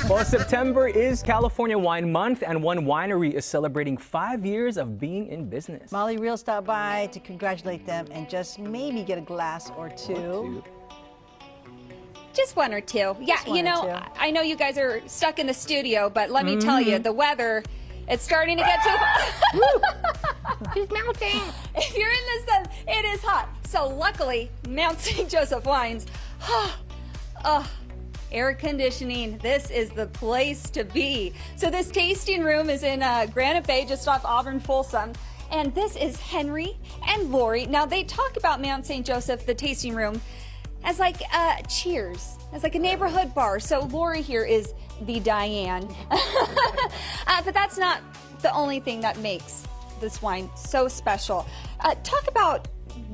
Well, September is California Wine Month, and one winery is celebrating 5 years of being in business. Molly Real stopped by to congratulate them and just maybe get a glass or two. Just one or two. Yeah, you know, I know you guys are stuck in the studio, but let me tell you, the weather, it's starting to get too hot. She's melting. If you're in the sun, it is hot. So luckily, Mount St. Joseph Wines, air conditioning, this is the place to be. So this tasting room is in Granite Bay, just off Auburn Folsom. And this is Henry and Lori. Now they talk about Mount St. Joseph, the tasting room, as like Cheers, as like a neighborhood bar. So Lori here is the Diane. But that's not the only thing that makes this wine so special. Talk about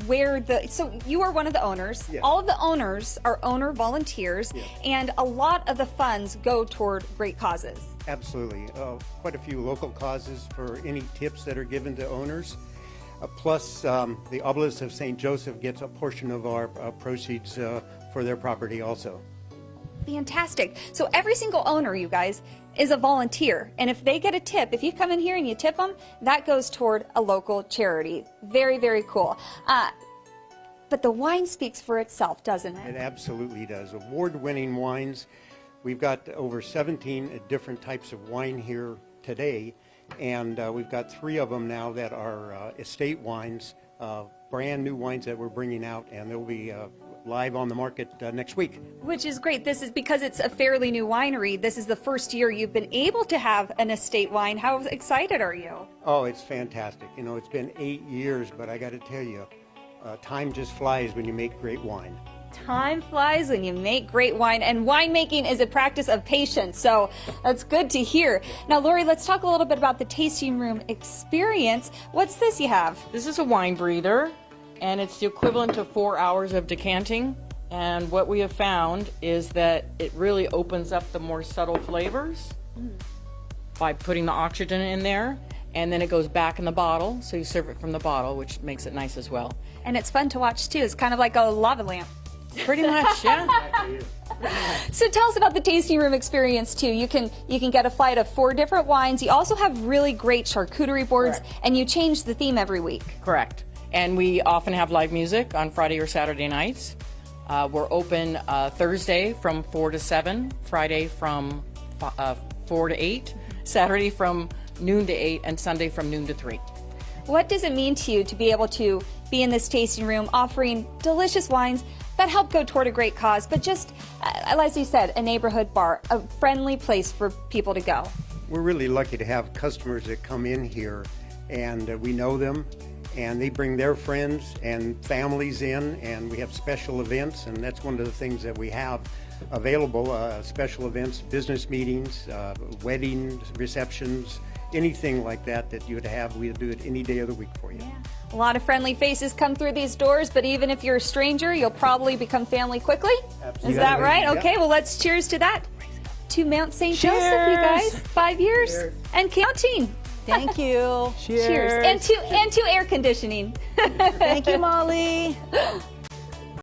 where so you are one of the owners. Yeah. All of the owners are owner volunteers, and a lot of the funds go toward great causes. Absolutely. Quite a few local causes for any tips that are given to owners. Plus, the Obelisk of St. Joseph gets a portion of our proceeds for their property also. Fantastic. So every single owner, you guys, is a volunteer. And if they get a tip, if you come in here and you tip them, that goes toward a local charity. Very, very cool. But the wine speaks for itself, doesn't it? It absolutely does. Award-winning wines. We've got over 17 different types of wine here today. And we've got 3 of them now that are estate wines, brand new wines that we're bringing out, and they'll be live on the market next week. Which is great. This is because it's a fairly new winery. This is the first year you've been able to have an estate wine. How excited are you? Oh, it's fantastic. You know, it's been 8 years, but I got to tell you, time just flies when you make great wine. Time flies when you make great wine, and winemaking is a practice of patience, so that's good to hear. Now, Lori, let's talk a little bit about the tasting room experience. What's this you have? This is a wine breather, and it's the equivalent to 4 hours of decanting. And what we have found is that it really opens up the more subtle flavors by putting the oxygen in there, and then it goes back in the bottle, so you serve it from the bottle, which makes it nice as well. And it's fun to watch, too. It's kind of like a lava lamp. Pretty much, yeah. So tell us about the tasting room experience too. You can get a flight of 4 different wines. You also have really great charcuterie boards. Correct. And you change the theme every week. Correct. And we often have live music on Friday or Saturday nights. We're open Thursday from 4 to 7, Friday from 4 to 8, Saturday from noon to 8, and Sunday from noon to 3. What does it mean to you to be able to be in this tasting room offering delicious wines that help go toward a great cause, but just, as you said, a neighborhood bar, a friendly place for people to go? We're really lucky to have customers that come in here, and we know them, and they bring their friends and families in, and we have special events, and that's one of the things that we have available, special events, business meetings, weddings, receptions, anything like that that you would have. We'll do it any day of the week for you. Yeah. A lot of friendly faces come through these doors, but even if you're a stranger, you'll probably become family quickly. Absolutely. Is that right? Yeah. Okay, well, let's cheers to that. To Mount St. Joseph, you guys. 5 years. Cheers. And counting. Thank you. Cheers. And to air conditioning. Thank you, Molly.